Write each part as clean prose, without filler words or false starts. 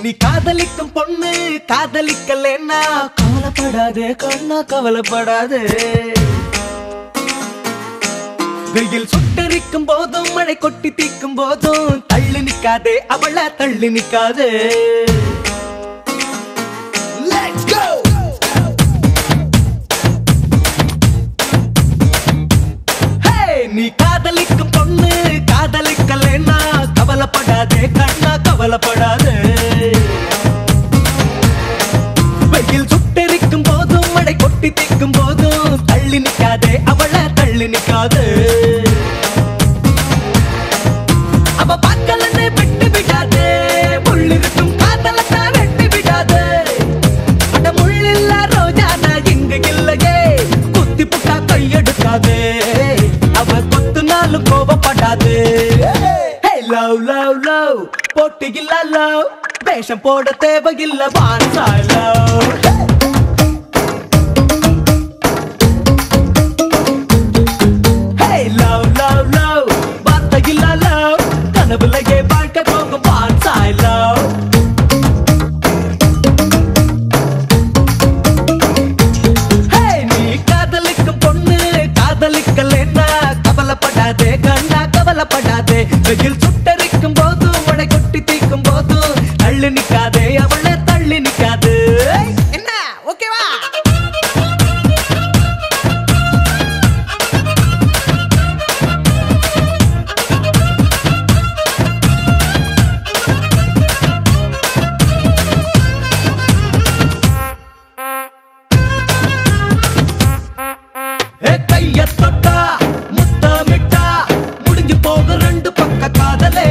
நீ காதலிக்கும் பொண்ணு காதலிக்கலன்னா கவலைப்படாதே கண்ணா கவலைப்படாதே. வெயில் சுட்டரிக்கும் போதும் மழை கொட்டி தீக்கும் போதும் தள்ளி நிக்காதே அவளை தள்ளி நிக்காதே. Let's go. Hey, நீ காதலிக்கும் பொண்ணு காதலிக்கலன்னா கவலைப்படாதே கண்ணா கவலைப்படாதே. வெயில் சுட்டரிக்கும் போதும் மழை கொட்டி தீக்கும் போதும் தள்ளி நிக்காதே அவளை தள்ளி நிக்காதே. அவ பார்க்கலன்னு விட்டு விடாதே முள்ளிருக்கும் காதலத்தான் வெட்டி விடாதே. அட முள்ளில்ல ரோஜா நான் இங்க இல்லையே குத்தி புட்டா கையெடுக்காதே. அவ கொத்துனாலும் கோபப்படாதே. லவ் லவ் லவ் போட்டு இல்ல லவ் வேஷம் போட தேவையில்ல வான்சா லவ். லவ் லவ் லவ் வார்த்தை இல்ல லவ் கனவுலகே வாழ்க்கை போகும் வான்சா லவ். நீ காதலிக்கும் பொண்ணு காதலிக்கலன்னா கவலைப்படாதே கண்ணா கவலைப்படாதே. வெயில் சுட்டரிக்கும் போதும் மழை கொட்டி தீக்கும் போதும் தள்ளி நிக்காதே அவளை தள்ளி நிக்காது. என்ன ஓகேவா? கைய தொட்டா முத்தமிட்டா முடிஞ்சு போக ரெண்டு பக்க காதலே.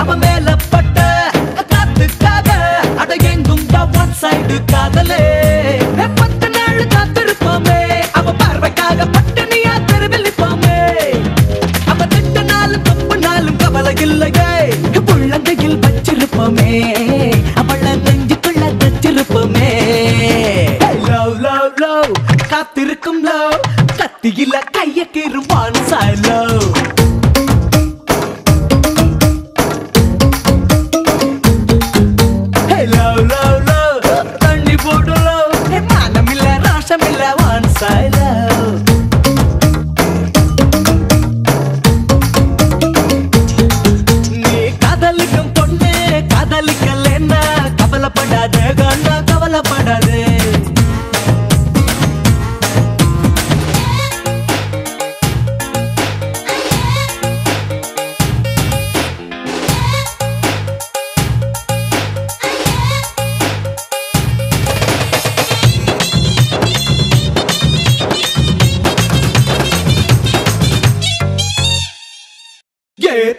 அவ மேல பட்ட காத்துக்காக அட எங்கும் ஒன் சைடு காதலே. 10 நாள் காத்திருப்போமே அவ பார்வைக்காக பட்டனியா தெருவில் நிற்போமே. அவ திட்ட நாளும் தப்பு நாளும் கவலை இல்லையே உள்ளங்கையில் வச்சிருப்போமே அவளை நெஞ்சுக்குள்ள தச்சிருப்போமே. லவ் லவ் லவ் காத்திருக்கும் லவ் கத்தியில கைய கீறுவான் சாயலோ. லவ் லவ் லவ் தண்ணி போடலோ மானம் இல்ல ராசம் இல்ல வான் சாயலோ. நீ காதலிக்கும் பொண்ணு காதலிக்கலன்னா கவலைப்படாதே கண்ணா கவலைப்படாதே.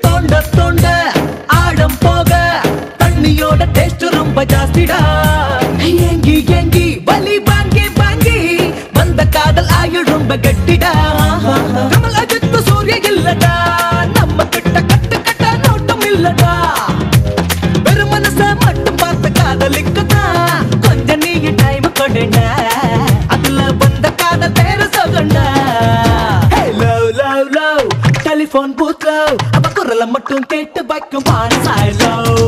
தோண்ட தோண்ட ஆழம் போக தண்ணியோட டேஸ்ட் ரொம்ப ஜாஸ்திடா. ஏங்கி ஏங்கி வலி வாங்கி வாங்கி வந்த காதல் ஆயுள் ரொம்ப கட்டிடா. கமல் அஜித் சூரிய இல்லடா நம்ம கிட்ட கட்டு கட்ட நோட்டம் இல்லடா. வெறும் மனச மட்டும் பார்த்த காதலிக்குதா கொஞ்சம் நீ டைம் கொடுடா. அதுல வந்த காதல் பேரு சொல்லுண்டா. Love love love telephone booth love அவ குரலை மட்டும் கேட்டு வைக்கும் வான் சாய் லவ்.